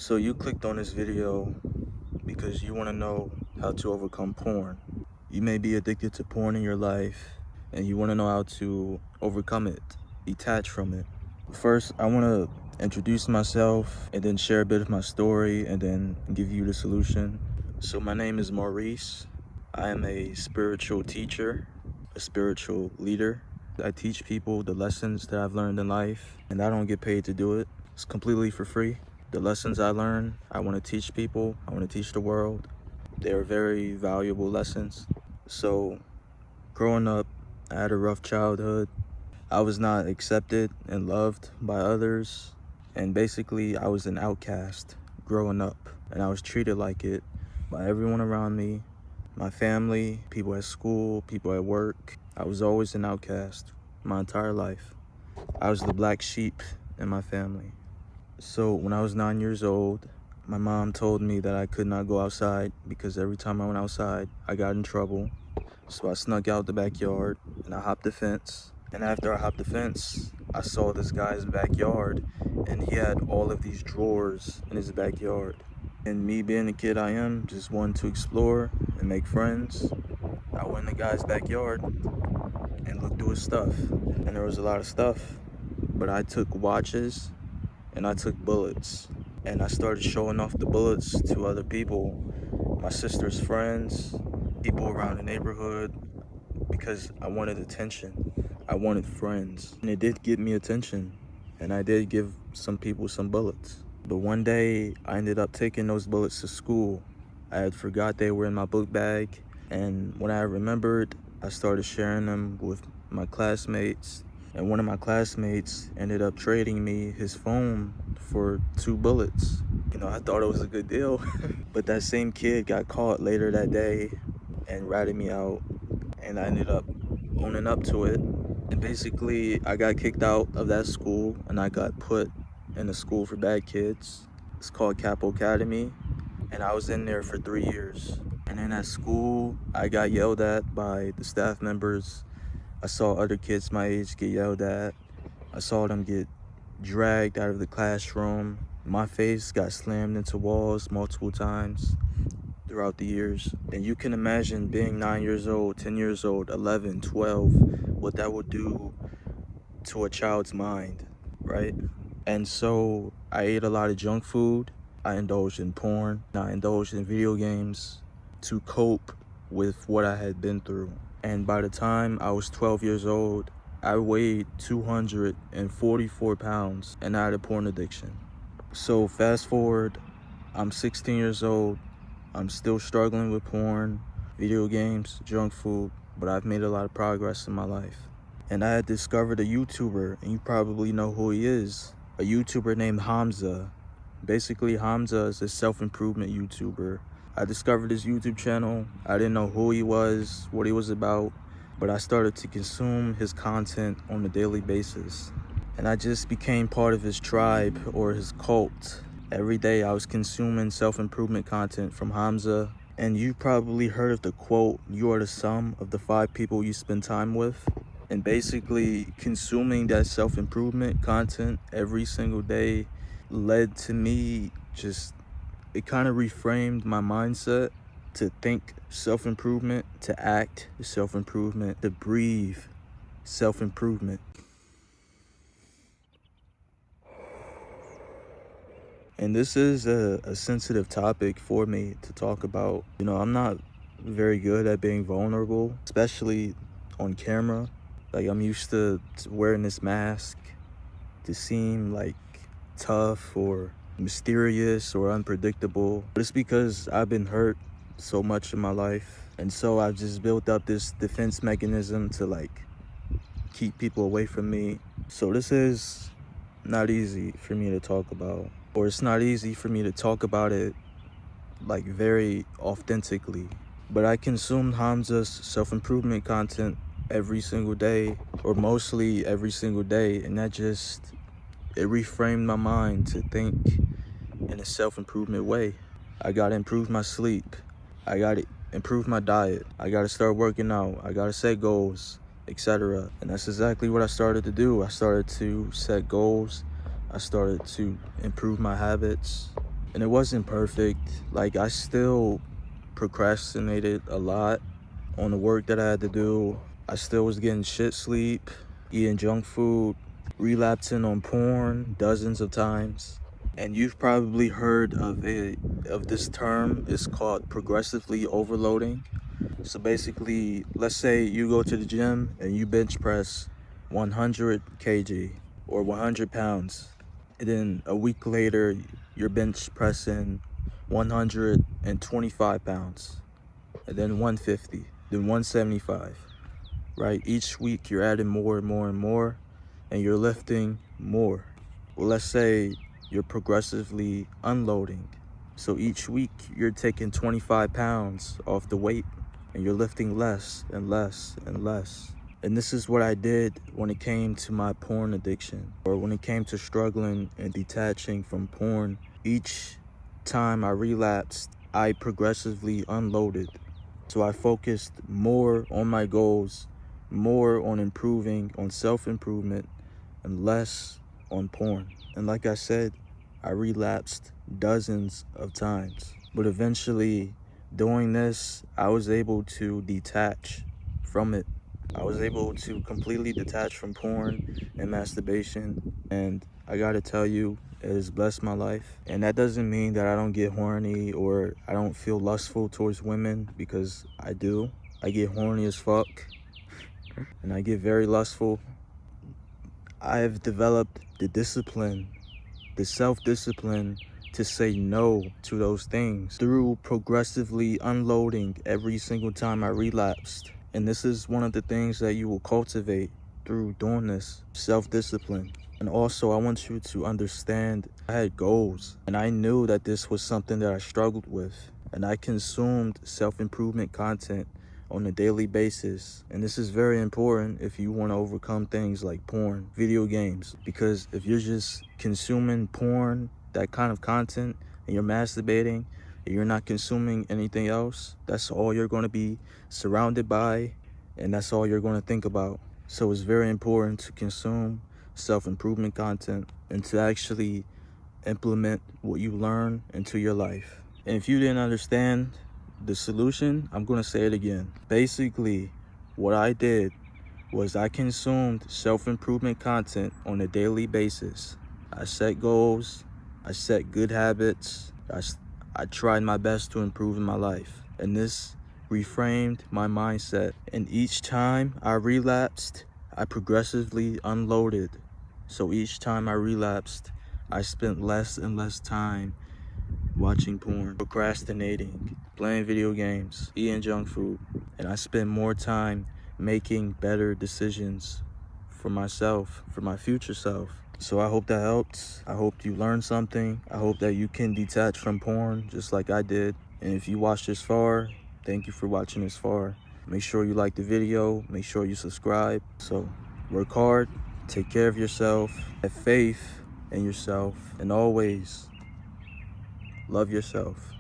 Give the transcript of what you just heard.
So you clicked on this video because you want to know how to overcome porn. You may be addicted to porn in your life and you want to know how to overcome it, detach from it. First, I want to introduce myself and then share a bit of my story and then give you the solution. So my name is Maurice. I am a spiritual teacher, a spiritual leader. I teach people the lessons that I've learned in life, and I don't get paid to do it. It's completely for free. The lessons I learn, I want to teach people. I want to teach the world. They're very valuable lessons. So growing up, I had a rough childhood. I was not accepted and loved by others. And basically, I was an outcast growing up. And I was treated like it by everyone around me, my family, people at school, people at work. I was always an outcast my entire life. I was the black sheep in my family. So when I was 9 years old, my mom told me that I could not go outside because every time I went outside, I got in trouble. So I snuck out the backyard and I hopped the fence. And after I hopped the fence, I saw this guy's backyard and he had all of these drawers in his backyard. And me being the kid I am, just wanted to explore and make friends. I went in the guy's backyard and looked through his stuff. And there was a lot of stuff, but I took watches and I took bullets. And I started showing off the bullets to other people, my sister's friends, people around the neighborhood, because I wanted attention. I wanted friends. And it did get me attention. And I did give some people some bullets. But one day, I ended up taking those bullets to school. I had forgot they were in my book bag. And when I remembered, I started sharing them with my classmates. And one of my classmates ended up trading me his phone for 2 bullets. You know, I thought it was a good deal. But that same kid got caught later that day and ratted me out. And I ended up owning up to it. And basically, I got kicked out of that school and I got put in a school for bad kids. It's called Capo Academy. And I was in there for 3 years. And in that school, I got yelled at by the staff members. I saw other kids my age get yelled at. I saw them get dragged out of the classroom. My face got slammed into walls multiple times throughout the years. And you can imagine being 9 years old, 10 years old, 11, 12, what that would do to a child's mind, right? And so I ate a lot of junk food. I indulged in porn. I indulged in video games to cope with what I had been through. And by the time I was 12 years old, I weighed 244 pounds and I had a porn addiction. So fast forward, I'm 16 years old. I'm still struggling with porn, video games, junk food, but I've made a lot of progress in my life. And I had discovered a YouTuber, and you probably know who he is, a YouTuber named Hamza. Basically, Hamza is a self-improvement YouTuber. I discovered his YouTube channel. I didn't know who he was, what he was about, but I started to consume his content on a daily basis. And I just became part of his tribe or his cult. Every day I was consuming self-improvement content from Hamza. And you probably heard of the quote, "You are the sum of the 5 people you spend time with." And basically consuming that self-improvement content every single day led to me it kind of reframed my mindset to think self-improvement, to act self-improvement, to breathe self-improvement. And this is a sensitive topic for me to talk about. You know, I'm not very good at being vulnerable, especially on camera. Like, I'm used to wearing this mask to seem like tough or mysterious or unpredictable. But it's because I've been hurt so much in my life. And so I've just built up this defense mechanism to like keep people away from me. So this is not easy for me to talk about, or it's not easy for me to talk about it like very authentically. But I consumed Hamza's self-improvement content every single day, or mostly every single day, and it reframed my mind to think in a self-improvement way. I gotta improve my sleep. I gotta improve my diet. I gotta start working out. I gotta set goals, etc. And that's exactly what I started to do. I started to set goals. I started to improve my habits. And it wasn't perfect. Like, I still procrastinated a lot on the work that I had to do. I still was getting shit sleep, eating junk food, relapsing on porn dozens of times. And you've probably heard of this term. It's called progressively overloading. So basically, let's say you go to the gym and you bench press 100 kg or 100 pounds. And then a week later, you're bench pressing 125 pounds. And then 150, then 175, right? Each week you're adding more and more and more, and you're lifting more. Well, let's say you're progressively unloading. So each week you're taking 25 pounds off the weight, and you're lifting less and less and less. And this is what I did when it came to my porn addiction, or when it came to struggling and detaching from porn. Each time I relapsed, I progressively unloaded. So I focused more on my goals, more on improving, on self-improvement, and less on porn. And like I said, I relapsed dozens of times. But eventually, doing this, I was able to detach from it. I was able to completely detach from porn and masturbation. And I gotta tell you, it has blessed my life. And that doesn't mean that I don't get horny or I don't feel lustful towards women, because I do. I get horny as fuck and I get very lustful. I have developed the discipline, the self-discipline to say no to those things through progressively unloading every single time I relapsed. And this is one of the things that you will cultivate through doing this, self-discipline. And also, I want you to understand, I had goals, and I knew that this was something that I struggled with. And I consumed self-improvement content on a daily basis. And this is very important if you want to overcome things like porn, video games. Because if you're just consuming porn, that kind of content, and you're masturbating, and you're not consuming anything else, that's all you're going to be surrounded by, and that's all you're going to think about. So it's very important to consume self-improvement content and to actually implement what you learn into your life. And if you didn't understand the solution, I'm going to say it again. Basically, what I did was I consumed self-improvement content on a daily basis. I set goals, I set good habits, I tried my best to improve in my life. And this reframed my mindset. And each time I relapsed, I progressively unloaded. So each time I relapsed, I spent less and less time watching porn, procrastinating, playing video games, eating junk food. And I spent more time making better decisions for myself, for my future self. So I hope that helped. I hope you learned something. I hope that you can detach from porn just like I did. And if you watched this far, thank you for watching this far. Make sure you like the video. Make sure you subscribe. So work hard, take care of yourself, have faith in yourself, and always love yourself.